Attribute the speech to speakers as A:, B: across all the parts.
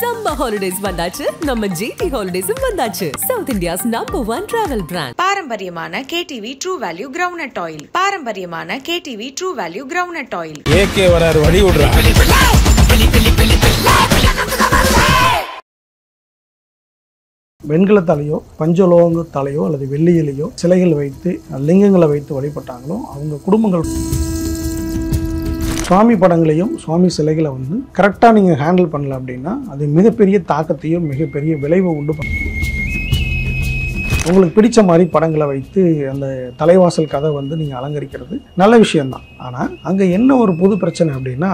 A: Summer holidays வந்தாச்சு நம்ம GT Holidays வந்தாச்சு South India's #1 travel brand
B: பாரம்பரியமான KTV True Value Groundnut Oil பாரம்பரியமான KTV True Value Groundnut Oil
C: AK வராரு வழி விடுறா
D: வெண்கலத்தாலேயோ பஞ்சலோகத்தாலேயோ அல்லது வெள்ளியிலேயோ சிலைகள் வைத்து லிங்கங்களை வைத்து வழிபட்டாங்களோ அவங்க குடும்பங்கள் சுவாமி படங்களையும் சுவாமி சிலைகளை வந்து கரெக்டாக நீங்கள் ஹேண்டில் பண்ணல அப்படின்னா அது மிகப்பெரிய தாக்கத்தையும் மிகப்பெரிய விளைவை உண்டு பண்ணும். உங்களுக்கு பிடிச்ச மாதிரி படங்களை வைத்து அந்த தலைவாசல் கதை வந்து நீங்கள் அலங்கரிக்கிறது நல்ல விஷயம்தான். ஆனால் அங்கே என்ன ஒரு புது பிரச்சனை அப்படின்னா,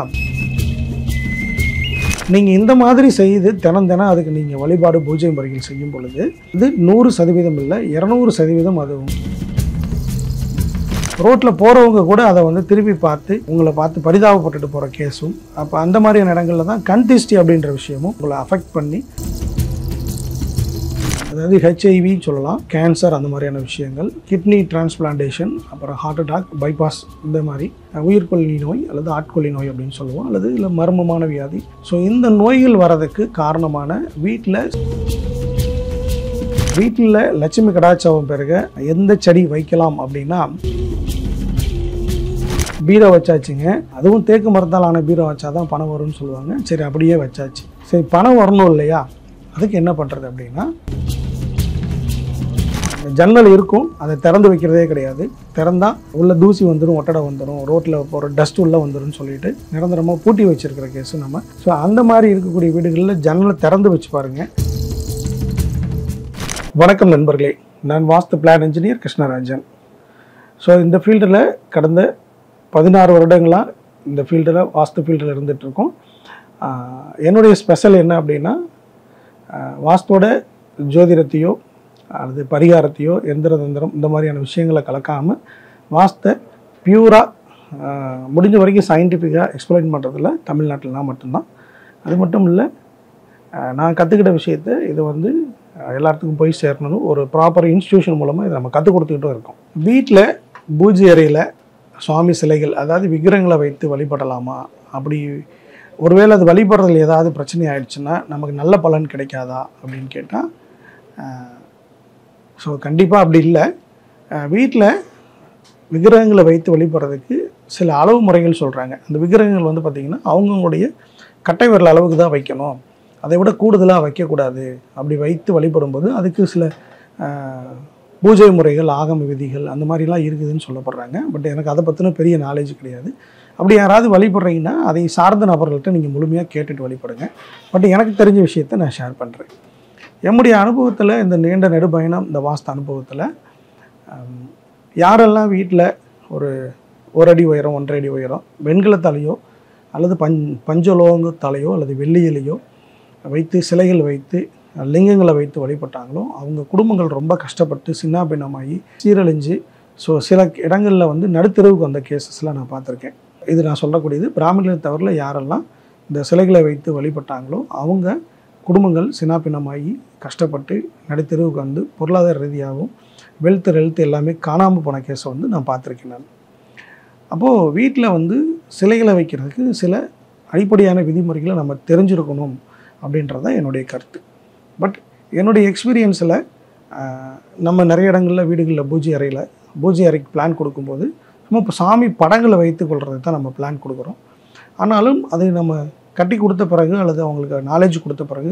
D: நீங்கள் இந்த மாதிரி செய்து தினம் அதுக்கு நீங்கள் வழிபாடு பூஜை முறைகள் செய்யும் பொழுது இது 100% இல்லை 200% அது ரோட்டில் போகிறவங்க கூட அதை வந்து திருப்பி பார்த்து உங்களை பார்த்து பரிதாபப்பட்டுட்டு போகிற கேஸும், அப்போ அந்த மாதிரியான இடங்களில் தான் கன்திஷ்டி அப்படின்ற விஷயமும் உங்களை அஃபெக்ட் பண்ணி, அதாவது HIV சொல்லலாம், கேன்சர், அந்த மாதிரியான விஷயங்கள், கிட்னி டிரான்ஸ்பிளான்டேஷன், அப்புறம் ஹார்ட் அட்டாக், பைபாஸ், இந்த மாதிரி உயிர்கொல்லி நோய் அல்லது ஆட்கொல்லி நோய் அப்படின்னு சொல்லுவோம், அல்லது இல்லை மர்மமான வியாதி. ஸோ இந்த நோய்கள் வர்றதுக்கு காரணமான வீட்டில் லட்சுமி கடாட்சம் பெருக எந்த செடி வைக்கலாம் அப்படின்னா, பீரோ வச்சாச்சுங்க. அதுவும் தேக்கு மரத்தால் ஆன பீரோ வச்சா தான் பணம் வரும்னு சொல்லுவாங்க. சரி, அப்படியே வச்சாச்சு. சரி, பணம் வரணும் இல்லையா, அதுக்கு என்ன பண்ணுறது அப்படின்னா, ஜன்னல் இருக்கும், அதை திறந்து வைக்கிறதே கிடையாது. திறந்தால் உள்ள தூசி வந்துடும், ஒட்டடை வந்துடும், ரோட்டில் போகிற டஸ்ட் உள்ளே வந்துடும் சொல்லிட்டு நிரந்தரமாக பூட்டி வச்சுருக்கிற கேஸு நம்ம. ஸோ அந்த மாதிரி இருக்கக்கூடிய வீடுகளில் ஜன்னலை திறந்து வச்சு பாருங்கள். வணக்கம் நண்பர்களே, நான் வாஸ்து பிளான் இன்ஜினியர் கிருஷ்ணராஜன். ஸோ இந்த ஃபீல்டில் கடந்த 16 வருடங்களாக இந்த ஃபீல்டில் வாஸ்து ஃபீல்டில் இருந்துகிட்ருக்கோம். என்னுடைய ஸ்பெஷல் என்ன அப்படின்னா, வாஸ்தோட ஜோதிடத்தையோ அல்லது பரிகாரத்தையோ எந்திர தந்திரம் இந்த மாதிரியான விஷயங்களை கலக்காமல் வாஸ்தை பியூராக முடிஞ்ச வரைக்கும் சயின்டிஃபிக்காக எக்ஸ்பிளைன் பண்ணுறதுல தமிழ்நாட்டில் நான் மட்டும்தான். அது மட்டும் இல்லை, நான் கற்றுக்கிட்ட விஷயத்தை இது வந்து எல்லாத்துக்கும் போய் சேரணும், ஒரு ப்ராப்பர் இன்ஸ்டியூஷன் மூலமாக இதை நம்ம கற்றுக் கொடுத்துக்கிட்டும் இருக்கோம். வீட்டில் பூஜை அறையில் சுவாமி சிலைகள், அதாவது விக்கிரகங்களை வைத்து வழிபடலாமா, அப்படி ஒருவேளை அது வழிபடுறதுல ஏதாவது பிரச்சனை ஆயிடுச்சுன்னா நமக்கு நல்ல பலன் கிடைக்காதா அப்படின்னு கேட்டால், ஸோ கண்டிப்பாக அப்படி இல்லை. வீட்டில் விக்கிரகங்களை வைத்து வழிபடுறதுக்கு சில அளவு முறைகள் சொல்கிறாங்க. அந்த விக்கிரகங்கள் வந்து பார்த்திங்கன்னா அவங்களுடைய கட்டை விரல் அளவுக்கு தான் வைக்கணும், அதை விட கூடுதலாக வைக்கக்கூடாது. அப்படி வைத்து வழிபடும்போது அதுக்கு சில பூஜை முறைகள், ஆகம விதிகள் அந்த மாதிரிலாம் இருக்குதுன்னு சொல்லப்படுறாங்க. பட் எனக்கு அதை பற்றின பெரிய நாலேஜ் கிடையாது. அப்படி யாராவது வழிபடுறீங்கன்னா அதை சார்ந்த நபர்கள்ட்ட நீங்கள் முழுமையாக கேட்டுட்டு வழிபடுங்க. பட் எனக்கு தெரிஞ்ச விஷயத்தை நான் ஷேர் பண்ணுறேன். என்னுடைய அனுபவத்தில், இந்த நீண்ட நெடுபயணம், இந்த வாஸ்து அனுபவத்தில் யாரெல்லாம் வீட்டில் ஒரு அடி உயரம், 1.5 அடி உயரம் வெண்கலத்தாலேயோ அல்லது பஞ்சலோகத்தாலேயோ அல்லது வெள்ளியிலேயோ வைத்து சிலைகள் வைத்து லிங்கங்களை வைத்து வழிபட்டாங்களோ அவங்க குடும்பங்கள் ரொம்ப கஷ்டப்பட்டு சின்னாபின்னமாகி சீரழிஞ்சு, ஸோ சில இடங்களில் வந்து நடுத்தெருவுக்கு வந்த கேசஸ்லாம் நான் பார்த்துருக்கேன். இது நான் சொல்லக்கூடியது பிராமணர்களை தவிர யாரெல்லாம் இந்த சிலைகளை வைத்து வழிபட்டாங்களோ அவங்க குடும்பங்கள் சின்னாபின்னமாகி கஷ்டப்பட்டு நடுத்தெருவுக்கு வந்து பொருளாதார ரீதியாகவும் ஹெல்த் எல்லாமே காணாமல் போன கேஸை வந்து நான் பார்த்துருக்கேன் நான். அப்போது வீட்டில் வந்து சிலைகளை வைக்கிறதுக்கு சில அடிப்படையான விதிமுறைகளை நம்ம தெரிஞ்சிருக்கணும் அப்படின்றது தான் என்னுடைய கருத்து. பட் என்னுடைய எக்ஸ்பீரியன்ஸில் நம்ம நிறைய இடங்களில் வீடுகளில் பூஜை அறைக்கு பிளான் கொடுக்கும்போது நம்ம இப்போ சாமி படங்களை வைத்து கொள்கிறது தான் நம்ம பிளான் கொடுக்குறோம். ஆனாலும் அதை நம்ம கட்டி கொடுத்த பிறகு அல்லது அவங்களுக்கு நாலேஜ் கொடுத்த பிறகு,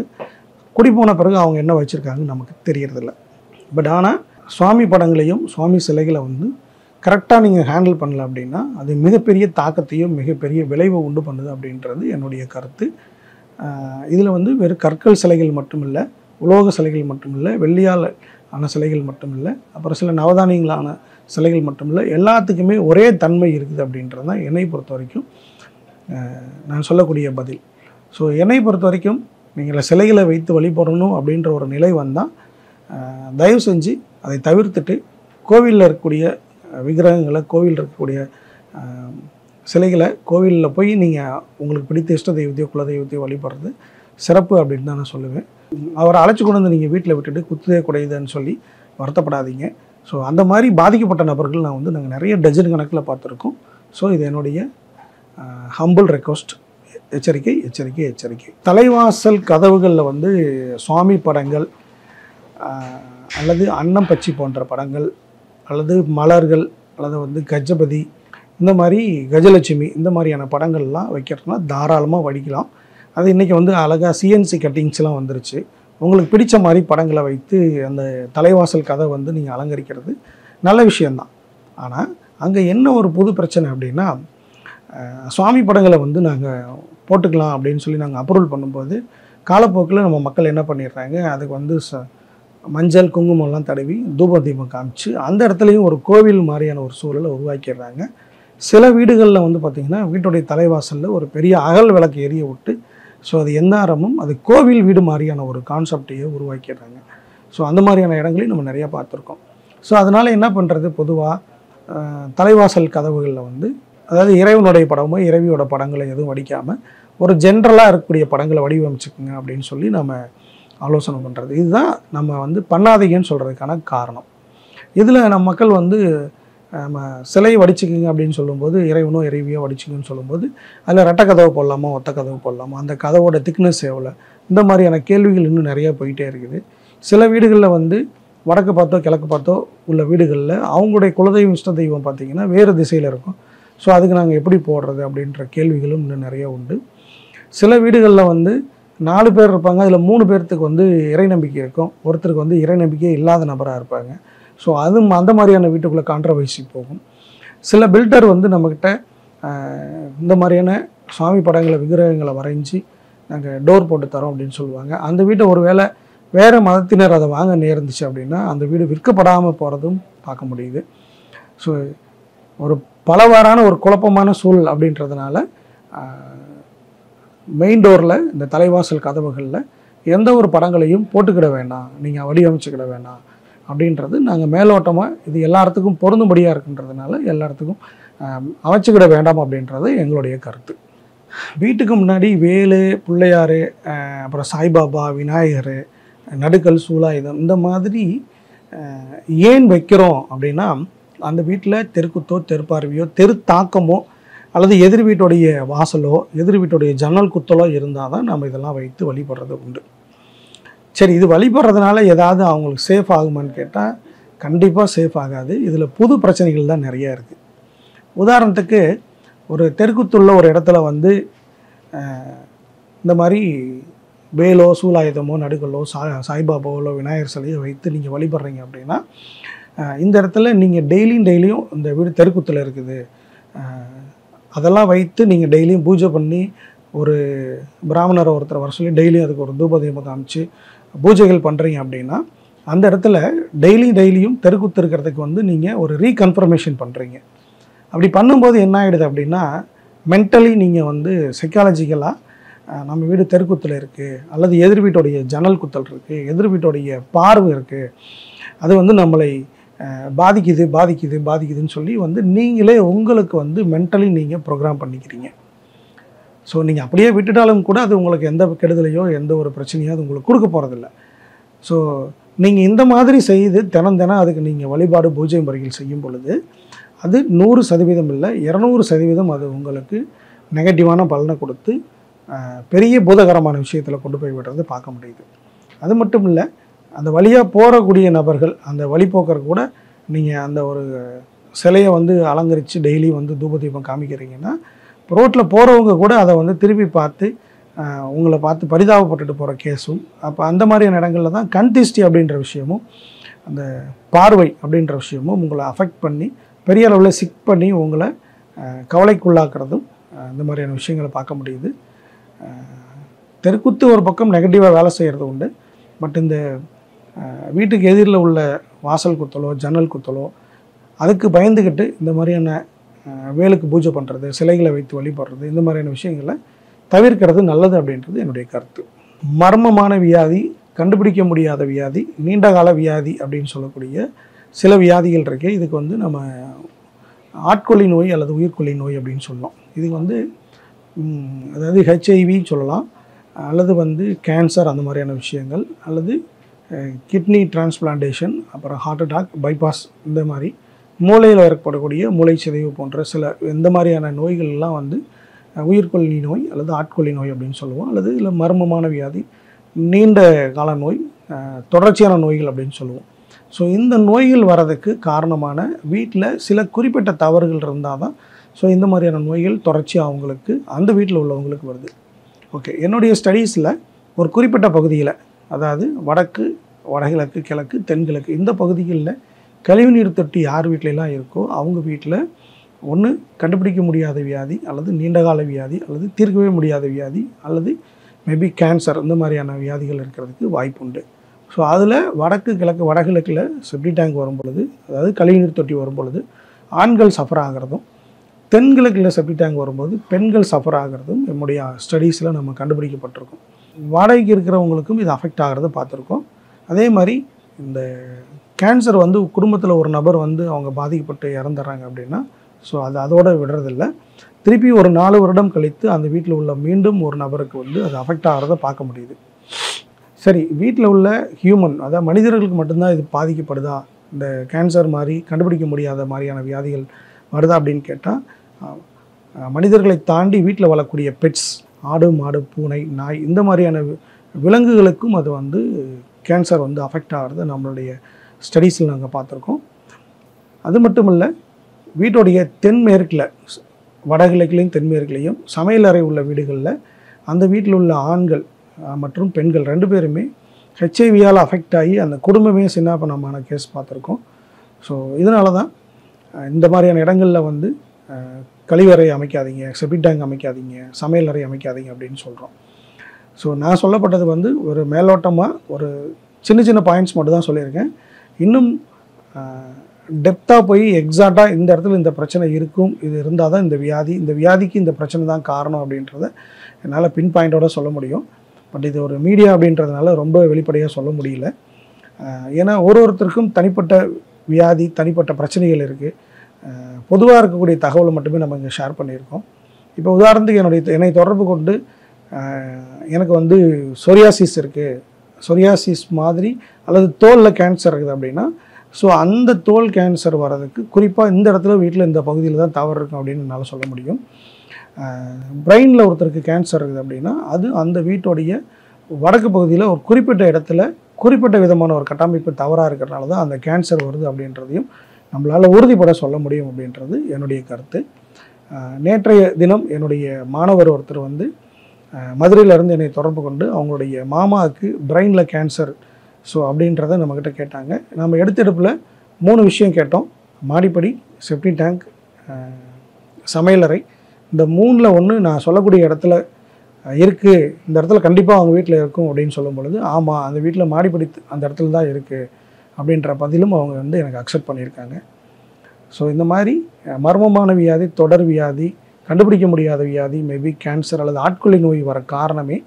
D: குடி போன பிறகு அவங்க என்ன வச்சுருக்காங்கன்னு நமக்கு தெரியறதில்ல. பட் ஆனால் சுவாமி படங்களையும் சுவாமி சிலைகளை வந்து கரெக்டாக நீங்கள் ஹேண்டில் பண்ணல அப்படின்னா அது மிகப்பெரிய தாக்கத்தையும் மிகப்பெரிய விளைவை உண்டு பண்ணுது அப்படின்றது என்னுடைய கருத்து. இதில் வந்து வெறும் கற்கள் சிலைகள் மட்டும் இல்லை, உலோக சிலைகள் மட்டும் இல்லை, வெள்ளியால் ஆன சிலைகள் மட்டும் இல்லை, அப்புறம் சில நவதானியங்களான சிலைகள் மட்டும் இல்லை, எல்லாத்துக்குமே ஒரே தன்மை இருக்குது அப்படின்றது தான் என்னை பொறுத்த வரைக்கும் நான் சொல்லக்கூடிய பதில். ஸோ என்னை பொறுத்த வரைக்கும் நீங்கள் சிலைகளை வைத்து வழிபடணும் அப்படின்ற ஒரு நிலை வந்தால் தயவு செஞ்சு அதை தவிர்த்துட்டு கோவிலில் இருக்கக்கூடிய விக்கிரகங்களை, கோவிலில் இருக்கக்கூடிய சிலைகளை கோவிலில் போய் நீங்கள் உங்களுக்கு பிடித்த இஷ்ட தெய்வத்தையோ குலதெய்வத்தையோ வழிபடுறது சிறப்பு அப்படின்னு தான் நான் சொல்லுவேன். அவரை அழைச்சி கொண்டு வந்து நீங்கள் வீட்டில் விட்டுட்டு குத்துதே குடையுதுன்னு சொல்லி வருத்தப்படாதீங்க. ஸோ அந்த மாதிரி பாதிக்கப்பட்ட நபர்கள் நாங்கள் நிறைய டஜன் கணக்கில் பார்த்துருக்கோம். ஸோ இது என்னுடைய ஹம்பிள் ரெக்வஸ்ட். எச்சரிக்கை எச்சரிக்கை எச்சரிக்கை. தலைவாசல் கதவுகளில் வந்து சுவாமி படங்கள் அல்லது அன்னம் பச்சி போன்ற படங்கள் அல்லது மலர்கள் அல்லது வந்து கஜபதி இந்த மாதிரி கஜலட்சுமி இந்த மாதிரியான படங்கள்லாம் வைக்கிறதுனா தாராளமாக வடிக்கலாம். அது இன்றைக்கி வந்து அழகாக சிஎன்சி கட்டிங்ஸ்லாம் வந்துருச்சு. உங்களுக்கு பிடிச்ச மாதிரி படங்களை வைத்து அந்த தலைவாசல் கதை வந்து நீங்கள் அலங்கரிக்கிறது நல்ல விஷயந்தான். ஆனால் அங்கே என்ன ஒரு புது பிரச்சனை அப்படின்னா, சுவாமி படங்களை வந்து நாங்கள் போட்டுக்கலாம் அப்படின்னு சொல்லி நாங்கள் அப்ரூவல் பண்ணும்போது காலப்போக்கில் நம்ம மக்கள் என்ன பண்ணிடுறாங்க, அதுக்கு வந்து மஞ்சள் குங்குமம்லாம் தடவி தூப தீபம் காமிச்சு அந்த இடத்துலையும் ஒரு கோவில் மாதிரியான ஒரு சூழலை உருவாக்கிடுறாங்க. சில வீடுகளில் வந்து பார்த்திங்கன்னா வீட்டுடைய தலைவாசலில் ஒரு பெரிய அகல் விளக்கு எரிய விட்டு ஸோ அது எந்நேரமும் அது கோவில் வீடு மாதிரியான ஒரு கான்செப்டையே உருவாக்கிடுறாங்க. ஸோ அந்த மாதிரியான இடங்களையும் நம்ம நிறையா பார்த்துருக்கோம். ஸோ அதனால் என்ன பண்ணுறது, பொதுவாக தலைவாசல் கதவுகளில் வந்து அதாவது இறைவனுடைய படமோ இறைவியோட படங்களை எதுவும் வடிக்காமல் ஒரு ஜென்ரலாக இருக்கக்கூடிய படங்களை வடிவமைச்சுக்குங்க அப்படின்னு சொல்லி நம்ம ஆலோசனை பண்ணுறது. இதுதான் நம்ம வந்து பண்ணாதீங்கன்னு சொல்கிறதுக்கான காரணம். இதில் நம்ம மக்கள் வந்து நம்ம சிலையை வடிச்சுக்குங்க அப்படின்னு சொல்லும்போது இறைவனோ இறைவியோ வடிச்சுங்கன்னு சொல்லும்போது அதில் ரெட்டை கதவு போடலாமா ஒத்த கதவு போடலாமா, அந்த கதவோட திக்னஸ் எவ்வளோ, இந்த மாதிரியான கேள்விகள் இன்னும் நிறையா போயிட்டே இருக்குது. சில வீடுகளில் வந்து வடக்கு பார்த்தோ கிழக்கு பார்த்தோ உள்ள வீடுகளில் அவங்களுடைய குலதெய்வம் இஷ்ட தெய்வம் பார்த்திங்கன்னா வேறு திசையில் இருக்கும். ஸோ அதுக்கு நாங்கள் எப்படி போடுறது அப்படின்ற கேள்விகளும் இன்னும் நிறைய உண்டு. சில வீடுகளில் வந்து 4 பேர் இருப்பாங்க, அதில் 3 பேர்த்துக்கு வந்து இறை நம்பிக்கை இருக்கும், ஒருத்தருக்கு வந்து இறை நம்பிக்கையே இல்லாத நபராக இருப்பாங்க. ஸோ அது அந்த மாதிரியான வீட்டுக்குள்ளே கான்ட்ரவர்சி போகும். சில பில்டர் வந்து நம்மக்கிட்ட இந்த மாதிரியான சுவாமி படங்களை விக்கிரகங்களை வரைஞ்சி நாங்கள் டோர் போட்டு தரோம் அப்படின்னு சொல்லுவாங்க. அந்த வீட்டை ஒரு வேளை வேறு மதத்தினர் அதை வாங்க நேர்ந்துச்சு அப்படின்னா அந்த வீடு விற்கப்படாமல் போகிறதும் பார்க்க முடியுது. ஸோ ஒரு பலவாறான ஒரு குழப்பமான சூழல் அப்படின்றதுனால மெயின் டோரில் இந்த தலைவாசல் கதவுகளில் எந்த ஒரு படங்களையும் போட்டுக்கிட வேண்டாம், நீங்கள் வடிவமைச்சுக்கிட வேண்டாம் அப்படின்றது நாங்கள் மேலோட்டமாக இது எல்லாத்துக்கும் பொருந்தும்படியாக இருக்குன்றதுனால எல்லாத்துக்கும் அமைச்சுக்கிட வேண்டாம் அப்படின்றது எங்களுடைய கருத்து. வீட்டுக்கு முன்னாடி வேலு, பிள்ளையார், அப்புறம் சாய்பாபா, விநாயகர், நடுக்கல், சூலாயுதம் இந்த மாதிரி ஏன் வைக்கிறோம் அப்படின்னா, அந்த வீட்டில் தெருக்குத்தோ தெருப்பார்வையோ தெரு தாக்கமோ அல்லது எதிர் வீட்டுடைய வாசலோ எதிர் வீட்டுடைய ஜன்னல் குத்தலோ இருந்தால் தான் நம்ம இதெல்லாம் வைத்து வழிபடுறது உண்டு. சரி, இது வழிபடுறதுனால ஏதாவது அவங்களுக்கு சேஃப் ஆகுமான்னு கேட்டால் கண்டிப்பாக சேஃப் ஆகாது. இதில் புது பிரச்சனைகள் தான் நிறையா இருக்குது. உதாரணத்துக்கு ஒரு தெருக்குத்துள்ள ஒரு இடத்துல வந்து இந்த மாதிரி வேலோ சூலாயுதமோ நடுக்கலோ சாய்பாபாவோ விநாயகர் சிலையோ வைத்து நீங்கள் வழிபடுறீங்க அப்படின்னா இந்த இடத்துல நீங்கள் டெய்லியும் இந்த வீடு தெருக்குத்தில் இருக்குது அதெல்லாம் வைத்து நீங்கள் டெய்லியும் பூஜை பண்ணி ஒரு பிராமணரை ஒருத்தர் வர சொல்லி டெய்லியும் அதுக்கு ஒரு தூபதீபம் காமிச்சு பூஜைகள் பண்ணுறீங்க அப்படின்னா அந்த இடத்துல டெய்லியும் தெருக்குத்து இருக்கிறதுக்கு வந்து நீங்கள் ஒரு ரீகன்ஃபர்மேஷன் பண்ணுறீங்க. அப்படி பண்ணும்போது என்ன ஆகிடுது அப்படின்னா மென்டலி நீங்கள் வந்து சைக்காலஜிக்கலாக நம்ம வீடு தெருக்குத்தில் இருக்குது அல்லது எதிர் வீட்டுடைய ஜன்னல் குத்தல் இருக்குது, எதிர் வீட்டுடைய பார்வை இருக்குது, அது வந்து நம்மளை பாதிக்குதுன்னு சொல்லி வந்து நீங்களே உங்களுக்கு வந்து மென்டலி நீங்கள் ப்ரோக்ராம் பண்ணிக்கிறீங்க. ஸோ நீங்கள் அப்படியே விட்டுட்டாலும் கூட அது உங்களுக்கு எந்த கெடுதலையோ எந்த ஒரு பிரச்சனையோ அது உங்களுக்கு கொடுக்க போகிறதில்ல. ஸோ நீங்கள் இந்த மாதிரி செய்து தினம் அதுக்கு நீங்கள் வழிபாடு பூஜை முறைகள் செய்யும் பொழுது அது 100% இல்லை 200% அது உங்களுக்கு நெகட்டிவான பலனை கொடுத்து பெரிய பூதகரமான விஷயத்தில் கொண்டு போய் விடுறது பார்க்க முடியுது. அது மட்டும் இல்லை, அந்த வழியாக போகக்கூடிய நபர்கள் அந்த வழிபோக்கர் கூட நீங்கள் அந்த ஒரு சிலையை வந்து அலங்கரித்து டெய்லி வந்து தூபதீபம் காமிக்கிறீங்கன்னா ரோட்டில் போகிறவங்க கூட அதை வந்து திருப்பி பார்த்து உங்களை பார்த்து பரிதாபப்பட்டுட்டு போகிற கேஸும் அப்போ அந்த மாதிரியான இடங்களில் தான் கன்திஷ்டி அப்படின்ற விஷயமும் அந்த பார்வை அப்படின்ற விஷயமும் உங்களை அஃபெக்ட் பண்ணி பெரிய அளவில் சிக் பண்ணி உங்களை கவலைக்குள்ளாக்குறதும் இந்த மாதிரியான விஷயங்களை பார்க்க முடியுது. தெருக்குத்து ஒரு பக்கம் நெகட்டிவாக வேலை செய்கிறது உண்டு. பட் இந்த வீட்டுக்கு எதிரில் உள்ள வாசல் குத்தலோ ஜன்னல் குத்தலோ அதுக்கு பயந்துக்கிட்டு இந்த மாதிரியான வேலுக்கு பூஜை பண்ணுறது, சிலைகளை வைத்து வழிபடுறது, இந்த மாதிரியான விஷயங்களை தவிர்க்கிறது நல்லது அப்படின்றது என்னுடைய கருத்து. மர்மமான வியாதி, கண்டுபிடிக்க முடியாத வியாதி, நீண்டகால வியாதி அப்படின்னு சொல்லக்கூடிய சில வியாதிகள் இருக்குது. இதுக்கு வந்து நம்ம ஆட்கொல்லி நோய் அல்லது உயிர்கொல்லி நோய் அப்படின்னு சொல்லலாம். இது வந்து அதாவது ஹெச்ஐவின்னு சொல்லலாம், அல்லது வந்து கேன்சர் அந்த மாதிரியான விஷயங்கள், அல்லது கிட்னி டிரான்ஸ்பிளான்டேஷன், அப்புறம் ஹார்ட் அட்டாக், பைபாஸ், இந்த மாதிரி மூளையில் ஏற்படக்கூடிய மூளை சிதைவு போன்ற சில இந்த மாதிரியான நோய்கள்லாம் வந்து உயிர்கொல்லி நோய் அல்லது ஆட்கொல்லி நோய் அப்படின்னு சொல்லுவோம், அல்லது இல்லை மர்மமான வியாதி, நீண்ட கால நோய், தொடர்ச்சியான நோய்கள் அப்படின்னு சொல்லுவோம். ஸோ இந்த நோய்கள் வரதுக்கு காரணமான வீட்டில் சில குறிப்பிட்ட தவறுகள் இருந்தால் தான் ஸோ இந்த மாதிரியான நோய்கள் தொடர்ச்சியாக அவங்களுக்கு அந்த வீட்டில் உள்ளவங்களுக்கு வருது. ஓகே, என்னுடைய ஸ்டடீஸில் ஒரு குறிப்பிட்ட பகுதியில், அதாவது வடக்கு, வடகிழக்கு, கிழக்கு, தென்கிழக்கு இந்த பகுதிகளில் கழிவுநீர் தொட்டி யார் வீட்டிலலாம் இருக்கோ அவங்க வீட்டில் ஒன்று கண்டுபிடிக்க முடியாத வியாதி அல்லது நீண்டகால வியாதி அல்லது தீர்க்கவே முடியாத வியாதி அல்லது மேபி கேன்சர் இந்த மாதிரியான வியாதிகள் இருக்கிறதுக்கு வாய்ப்பு உண்டு. ஸோ அதில் வடக்கு, கிழக்கு, வடகிழக்கில் செப்டி டேங்க் வரும் பொழுது, அதாவது கழிவுநீர் தொட்டி வரும் பொழுது ஆண்கள் சஃபர் ஆகிறதும், தென்கிழக்கில் செப்டி டேங்க் வரும்போது பெண்கள் சஃபர் ஆகிறதும் நம்முடைய ஸ்டடீஸில் நம்ம கண்டுபிடிக்கப்பட்டிருக்கோம். வாடகைக்கு இருக்கிறவங்களுக்கும் இது அஃபெக்ட் ஆகிறத பார்த்துருக்கோம். அதே மாதிரி இந்த கேன்சர் வந்து குடும்பத்தில் ஒரு நபர் வந்து அவங்க பாதிக்கப்பட்டு இறந்துடுறாங்க அப்படின்னா ஸோ அது அதோடு விடுறதில்லை, திருப்பி ஒரு 4 வருடம் கழித்து அந்த வீட்டில் உள்ள மீண்டும் ஒரு நபருக்கு வந்து அது அஃபெக்ட் ஆகிறத பார்க்க முடியுது. சரி, வீட்டில் உள்ள ஹியூமன், அதாவது மனிதர்களுக்கு மட்டும்தான் இது பாதிக்கப்படுதா, இந்த கேன்சர் மாதிரி கண்டுபிடிக்க முடியாத மாதிரியான வியாதிகள் வருதா அப்படின்னு கேட்டால், மனிதர்களை தாண்டி வீட்டில் வளரக்கூடிய பெட்ஸ், ஆடு, மாடு, பூனை, நாய் இந்த மாதிரியான விலங்குகளுக்கும் அது வந்து கேன்சர் வந்து அஃபெக்ட் ஆகிறத நம்மளுடைய ஸ்டடீஸில் நாங்கள் பார்த்துருக்கோம். அது மட்டும் இல்லை, வீட்டுடைய தென்மேற்கில், வடகிழக்கிலையும் தென்மேற்குலையும் சமையலறை உள்ள வீடுகளில் அந்த வீட்டில் உள்ள ஆண்கள் மற்றும் பெண்கள் 2 பேருமே ஹெச்ஐவியால் அஃபெக்ட் ஆகி அந்த குடும்பமே சின்னாபனமான கேஸ் பார்த்துருக்கோம். ஸோ இதனால தான் இந்த மாதிரியான இடங்களில் வந்து கழிவறை அமைக்காதீங்க, செப்டி டேங்க் அமைக்காதீங்க, சமையலறை அமைக்காதீங்க அப்படின்னு சொல்கிறோம். ஸோ நான் சொல்லப்பட்டது வந்து ஒரு மேலோட்டமாக ஒரு சின்ன சின்ன பாயிண்ட்ஸ் மட்டும் தான் சொல்லியிருக்கேன். இன்னும் டெப்த்தாக போய் எக்ஸாக்டாக இந்த இடத்துல இந்த பிரச்சனை இருக்கும், இது இருந்தால் தான் இந்த வியாதிக்கு இந்த பிரச்சனை தான் காரணம் அப்படின்றத என்னால் பின் பாயிண்டோடு சொல்ல முடியும். பட் இது ஒரு மீடியா அப்படின்றதுனால ரொம்ப வெளிப்படையாக சொல்ல முடியல. ஏன்னா ஒருத்தருக்கும் தனிப்பட்ட வியாதி, தனிப்பட்ட பிரச்சனைகள் இருக்குது. பொதுவாக இருக்கக்கூடிய தகவலை மட்டுமே நம்ம இங்கே ஷேர் பண்ணியிருக்கோம். இப்போ உதாரணத்துக்கு என்னை தொடர்பு கொண்டு எனக்கு வந்து சொரியாசிஸ் இருக்குது, சொரியாசிஸ் மாதிரி அல்லது தோலில் கேன்சர் இருக்குது அப்படின்னா, ஸோ அந்த தோல் கேன்சர் வர்றதுக்கு குறிப்பாக இந்த இடத்துல வீட்டில் இந்த பகுதியில் தான் தவறு இருக்கும் அப்படின்னு என்னால் சொல்ல முடியும். பிரெயினில் ஒருத்தருக்கு கேன்சர் இருக்குது அப்படின்னா அது அந்த வீட்டுடைய வடக்கு பகுதியில் ஒரு குறிப்பிட்ட இடத்துல குறிப்பிட்ட விதமான ஒரு கட்டமைப்பு தவறாக இருக்கிறனால தான் அந்த கேன்சர் வருது அப்படின்றதையும் நம்மளால் உறுதிப்பட சொல்ல முடியும் அப்படின்றது என்னுடைய கருத்து. நேற்றைய தினம் என்னுடைய மாணவர் ஒருத்தர் வந்து மதுரையிலேருந்து என்னை தொடர்பு கொண்டு அவங்களுடைய மாமாவுக்கு பிரெயினில் கேன்சர் ஸோ அப்படின்றத நம்மக்கிட்ட கேட்டாங்க. நம்ம எடுத்தெடுப்பில் 3 விஷயம் கேட்டோம்: மாடிப்படி, செப்டி டேங்க், சமையலறை. இந்த 3ல் ஒன்று நான் சொல்லக்கூடிய இடத்துல இருக்குது, இந்த இடத்துல கண்டிப்பாக அவங்க வீட்டில் இருக்கும் அப்படின்னு சொல்லும் பொழுது, ஆமாம் அந்த வீட்டில் மாடிப்படி அந்த இடத்துல தான் இருக்குது அப்படின்ற பதிலும் அவங்க வந்து எனக்கு அக்செப்ட் பண்ணியிருக்காங்க. ஸோ இந்த மாதிரி மர்மமான வியாதி, தொடர் வியாதி, கண்டுபிடிக்க முடியாத வியாதி, மேபி கேன்சர் அல்லது ஆட்கொல்லி நோய் வர காரணமே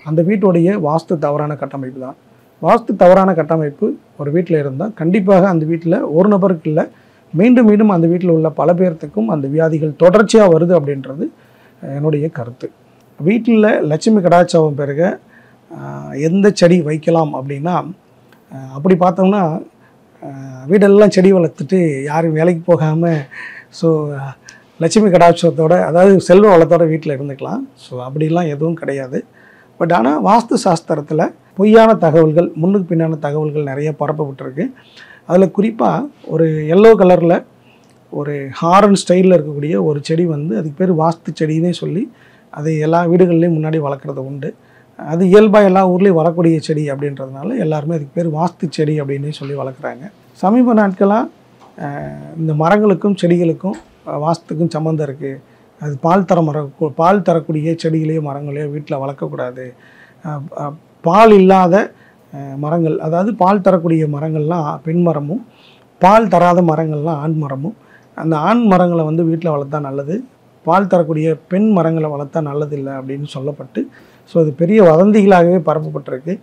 D: அந்த வீட்டுடைய வாஸ்து தவறான கட்டமைப்பு தான். வாஸ்து தவறான கட்டமைப்பு ஒரு வீட்டில் இருந்தால் கண்டிப்பாக அந்த வீட்டில் ஒரு நபருக்கு இல்லை, மீண்டும் மீண்டும் அந்த வீட்டில் உள்ள பல பேர்த்துக்கும் அந்த வியாதிகள் தொடர்ச்சியாக வருது அப்படின்றது என்னுடைய கருத்து. வீட்டில் லட்சுமி கடாட்சம் பெருக எந்த செடி வைக்கலாம் அப்படின்னா, அப்படி பார்த்தோம்னா வீடெல்லாம் செடி வளர்த்துட்டு யாரும் வேலைக்கு போகாமல் ஸோ லட்சுமி கடாட்சத்தோட, அதாவது செல்வ வளத்தோட வீட்டில் இருந்துக்கலாம். ஸோ அப்படிலாம் எதுவும் கிடையாது. பட் ஆனால் வாஸ்து சாஸ்திரத்தில் பொய்யான தகவல்கள், முன்னுக்கு பின்னான தகவல்கள் நிறைய பரப்பப்பட்டிருக்கு. அதில் குறிப்பாக ஒரு எல்லோ கலரில் ஒரு ஹாரன் ஸ்டைலில் இருக்கக்கூடிய ஒரு செடி வந்து அதுக்கு பேர் வாஸ்து செடின்னே சொல்லி அது எல்லா வீடுகள்லேயும் முன்னாடி வளர்க்குறது உண்டு. அது இயல்பாக எல்லா ஊர்லேயும் வரக்கூடிய செடி அப்படின்றதுனால எல்லாருமே அதுக்கு பேர் வாஸ்து செடி அப்படின்னே சொல்லி வளர்க்குறாங்க. சமீப நாட்களாக இந்த மரங்களுக்கும் செடிகளுக்கும் வாஸ்துக்கும் சம்மந்தம் இருக்குது. அது பால் தரக்கூடிய செடிகளையோ மரங்களையோ வீட்டில் வளர்க்கக்கூடாது. பால் இல்லாத மரங்கள், அதாவது பால் தரக்கூடிய மரங்கள்லாம் பெண் மரமும், பால் தராத மரங்கள்லாம் ஆண் மரமும். அந்த ஆண் மரங்களை வந்து வீட்டில் வளர்த்தா நல்லது, பால் தரக்கூடிய பெண் மரங்களை வளர்த்தா நல்லதில்லை அப்படின்னு சொல்லப்பட்டு ஸோ அது பெரிய வதந்திகளாகவே பரப்பப்பட்டிருக்கு.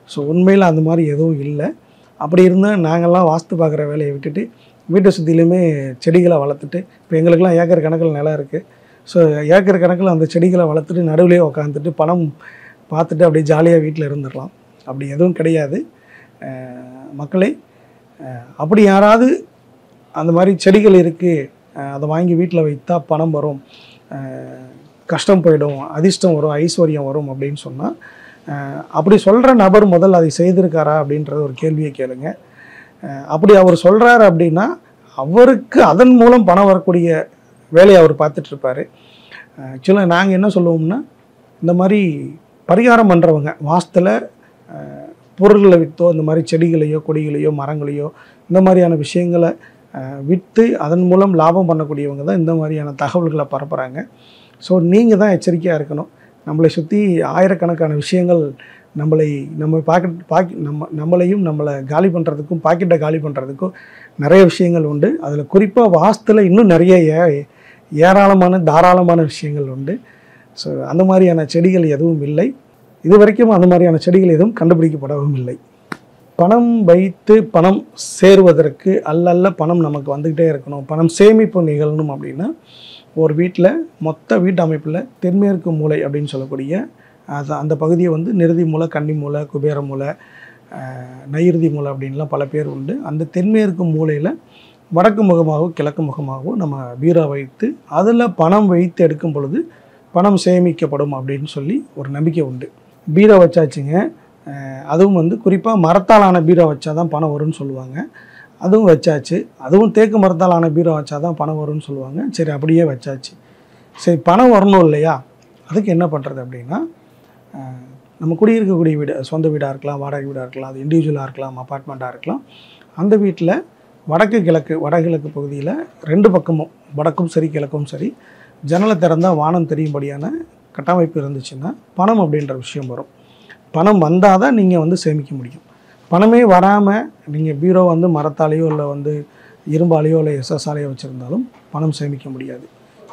D: ஸோ உண்மையில் அந்த மாதிரி எதுவும் இல்லை. அப்படி இருந்தால் நாங்கள்லாம் வாஸ்து பார்க்குற வேலையை விட்டுட்டு வீட்டை சுற்றிலுமே செடிகளை வளர்த்துட்டு, இப்போ எங்களுக்கெல்லாம் ஏக்கர் கணக்கில் நிலம் இருக்குது. ஸோ ஏக்கர் கணக்கில் அந்த செடிகளை வளர்த்துட்டு நடுவிலே உட்காந்துட்டு பணம் பார்த்துட்டு அப்படியே ஜாலியாக வீட்டில் இருந்துடலாம். அப்படி எதுவும் கிடையாது மக்களே. அப்படி யாராவது அந்த மாதிரி செடிகள் இருக்குது, அதை வாங்கி வீட்டில் வைத்தா பணம் வரும், கஷ்டம் போயிடும், அதிர்ஷ்டம் வரும், ஐஸ்வர்யம் வரும் அப்படின்னு சொன்னால் அப்படி சொல்கிற நபர் முதல் அதை செய்திருக்காரா அப்படின்றத ஒரு கேள்வியை கேளுங்க. அப்படி அவர் சொல்கிறாரு அப்படின்னா அவருக்கு அதன் மூலம் பணம் வரக்கூடிய வேலையை அவர் பார்த்துட்ருப்பார். ஆக்சுவலாக நாங்கள் என்ன சொல்லுவோம்னா, இந்த மாதிரி பரிகாரம் பண்ணுறவங்க வாஸ்துல பொருள்களை விற்றோ இந்த மாதிரி செடிகளையோ கொடிகளையோ மரங்களையோ இந்த மாதிரியான விஷயங்களை விற்று அதன் மூலம் லாபம் பண்ணக்கூடியவங்க தான் இந்த மாதிரியான தகவல்களை பரப்புகிறாங்க. ஸோ நீங்கள் தான் எச்சரிக்கையாக இருக்கணும். நம்மளை சுற்றி ஆயிரக்கணக்கான விஷயங்கள் நம்ம நம்மளையும் நம்மளை காலி பண்ணுறதுக்கும் பாக்கெட்டை காலி பண்ணுறதுக்கும் நிறைய விஷயங்கள் உண்டு. அதில் குறிப்பாக வாஸ்துல இன்னும் நிறைய ஏராளமான தாராளமான விஷயங்கள் உண்டு. ஸோ அந்த மாதிரியான செடிகள் எதுவும் இல்லை. இது வரைக்கும் அந்த மாதிரியான செடிகள் எதுவும் கண்டுபிடிக்கப்படவும் இல்லை. பணம் வைத்து பணம் சேருவதற்கு அல்ல பணம் நமக்கு வந்துக்கிட்டே இருக்கணும், பணம் சேமிப்பு நிகழணும் அப்படின்னா ஒரு வீட்டில் மொத்த வீட்டு அமைப்பில் தென்மேற்கு மூலை அப்படின்னு சொல்லக்கூடிய அந்த பகுதியை வந்து நிருதி மூலை, கன்னி மூலை, குபேர மூலை, நைருதி மூலை அப்படின்லாம் பல பேர் உண்டு. அந்த தென்மேற்கு மூலையில் வடக்கு முகமாகவோ கிழக்கு முகமாகவோ நம்ம பீரோ வைத்து அதில் பணம் வைத்து எடுக்கும் பொழுது பணம் சேமிக்கப்படும் அப்படின்னு சொல்லி ஒரு நம்பிக்கை உண்டு. பீரோ வச்சாச்சுங்க. அதுவும் வந்து குறிப்பாக மரத்தாலான பீரோ வச்சா தான் பணம் வரும்னு சொல்லுவாங்க. அதுவும் வச்சாச்சு. அதுவும் தேக்கு மரத்தாலான பீரோ வச்சா தான் பணம் வரும்னு சொல்லுவாங்க. சரி, அப்படியே வச்சாச்சு. சரி, பணம் வரணும் இல்லையா? அதுக்கு என்ன பண்ணுறது அப்படின்னா, நம்ம குடியிருக்கக்கூடிய வீடு, சொந்த வீடாக இருக்கலாம், வாடகை வீடாக இருக்கலாம், அது இண்டிவிஜுவலாக இருக்கலாம், அப்பார்ட்மெண்ட்டாக இருக்கலாம். அந்த வீட்டில் வடகிழக்கு பகுதியில் 2 பக்கமும் வடக்கும் சரி கிழக்கும் சரி ஜன்னலை திறந்தால் வானம் தெரியும்படியான கட்டமைப்பு இருந்துச்சுன்னா பணம் அப்படின்ற விஷயம் வரும். பணம் வந்தால் தான் நீங்கள் வந்து சேமிக்க முடியும். பணமே வராமல் நீங்கள் பீரோ வந்து மரத்தாலேயோ இல்லை வந்து இரும்பாலேயோ இல்லை எஸ்எஸ்ஆலேயோ வச்சுருந்தாலும் பணம் சேமிக்க முடியாது.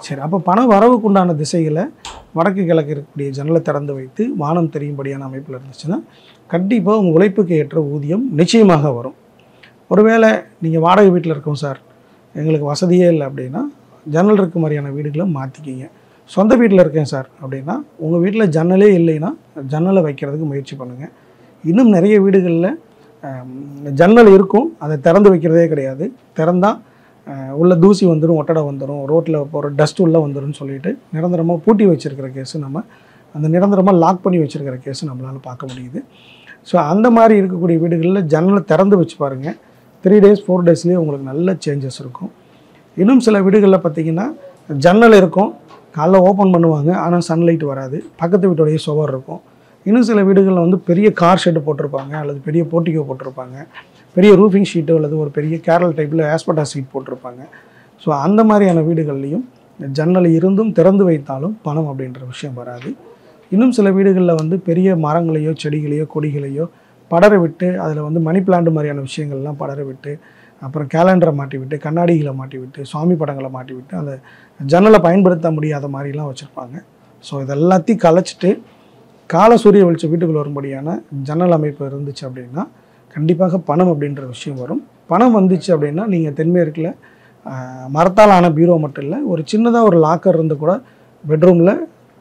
D: சரி, அப்போ பணம் வரவுக்குண்டான திசைகளை வடக்கு கிழக்கு இருக்கக்கூடிய ஜன்னலை திறந்து வைத்து வானம் தெரியும்படியான அமைப்பில் இருந்துச்சுன்னா கண்டிப்பாக உங்கள் உழைப்புக்கு ஏற்ற ஊதியம் நிச்சயமாக வரும். ஒருவேளை நீங்கள் வாடகை வீட்டில் இருக்கோம் சார், எங்களுக்கு வசதியே இல்லை அப்படின்னா ஜன்னல் இருக்க மாதிரியான வீடுகளை மாற்றிக்கிங்க. சொந்த வீட்டில் இருக்கேன் சார் அப்படின்னா உங்கள் வீட்டில் ஜன்னலே இல்லைன்னா ஜன்னலை வைக்கிறதுக்கு முயற்சி பண்ணுங்கள். இன்னும் நிறைய வீடுகளில் ஜன்னல் இருக்கும், அதை திறந்து வைக்கிறதே கிடையாது. திறந்தால் உள்ள தூசி வந்துடும், ஒட்டடை வந்துடும், ரோட்டில் போகிற டஸ்ட் உள்ளே வந்துடும் சொல்லிட்டு நிரந்தரமாக பூட்டி வச்சுருக்கிற கேஸு, நம்ம அந்த நிரந்தரமாக லாக் பண்ணி வச்சுருக்கிற கேஸு நம்மளால் பார்க்க முடியுது. ஸோ அந்த மாதிரி இருக்கக்கூடிய வீடுகளில் ஜன்னலை திறந்து வச்சு பாருங்கள். 3 days 4 daysலேயே உங்களுக்கு நல்ல சேஞ்சஸ் இருக்கும். இன்னும் சில வீடுகளில் பார்த்திங்கன்னா ஜன்னல் இருக்கும், காலைல ஓப்பன் பண்ணுவாங்க, ஆனால் சன்லைட் வராது, பக்கத்து வீட்டுடைய சுவர் இருக்கும். இன்னும் சில வீடுகளில் வந்து பெரிய கார் ஷெட்டு போட்டிருப்பாங்க, அல்லது பெரிய போர்ட்டிகோ போட்டிருப்பாங்க, பெரிய ரூஃபிங் ஷீட்டோ அல்லது ஒரு பெரிய கேரல் டைப்பில் ஆஸ்பெட்டாஸ் ஷீட் போட்டிருப்பாங்க. ஸோ அந்த மாதிரியான வீடுகள்லையும் ஜன்னல் இருந்தும் திறந்து வைத்தாலும் பணம் அப்படின்ற விஷயம் வராது. இன்னும் சில வீடுகளில் வந்து பெரிய மரங்களையோ செடிகளையோ கொடிகளையோ படர விட்டு அதில் வந்து மணி பிளான்ட் மாதிரியான விஷயங்கள்லாம் படர விட்டு, அப்புறம் கேலண்டரை மாட்டி விட்டு, கண்ணாடிகளை மாட்டி விட்டு, சுவாமி படங்களை மாட்டி விட்டு அந்த ஜன்னலை பயன்படுத்த முடியாத மாதிரிலாம் வச்சுருப்பாங்க. ஸோ இதெல்லாத்தையும் கலைச்சிட்டு கால சூரிய வெளிச்சம் வீட்டுக்குள்ள வரும்படியான ஜன்னல் அமைப்பு இருந்துச்சு அப்படின்னா கண்டிப்பாக பணம் அப்படின்ற விஷயம் வரும். பணம் வந்துச்சு அப்படின்னா நீங்கள் தென்மேற்கில் மரத்தால் ஆன பீரோ மட்டும் இல்லை, ஒரு சின்னதாக ஒரு லாக்கர் இருந்து கூட பெட்ரூமில்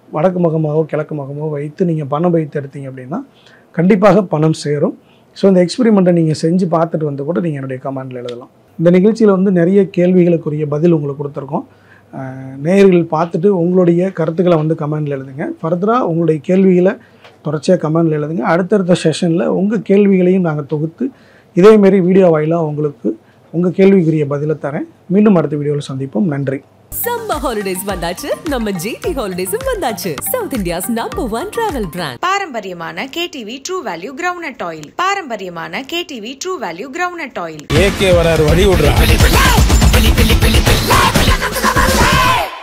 D: வடக்கு முகமாகவோ கிழக்கு முகமாகவோ வைத்து நீங்கள் பணம் வைத்து எடுத்தீங்க அப்படின்னா கண்டிப்பாக பணம் சேரும். ஸோ இந்த எக்ஸ்பெரிமெண்ட்டை நீங்கள் செஞ்சு பார்த்துட்டு வந்து கூட நீங்கள் என்னுடைய கமெண்டில் எழுதலாம். இந்த நிகழ்ச்சியில் வந்து நிறைய கேள்விகளுக்குரிய பதில் உங்களுக்கு கொடுத்துருக்கோம். நேயர்கள் பார்த்துட்டு உங்களுடைய கருத்துக்களை வந்து கமெண்டில் எழுதுங்க. ஃபர்தராக உங்களுடைய கேள்விகளை தொடர்ச்சியாக கமெண்டில் எழுதுங்க. அடுத்தடுத்த செஷனில் உங்கள் கேள்விகளையும் நாங்கள் தொகுத்து இதேமாரி வீடியோ வாயிலாக உங்களுக்கு உங்கள் கேள்விக்குரிய பதிலை தரேன். மீண்டும் அடுத்த வீடியோவில் சந்திப்போம். நன்றி.
A: சம்மர் ஹாலிடேஸ் வந்தாச்சு, நம்ம ஜிடி ஹாலிடேஸும் வந்தாச்சு. South India's number 1 travel brand.
B: பாரம்பரியமான KTV true value ground oil. பாரம்பரியமான KTV true value ground oil.
C: AK வராரு வழி விடுறா.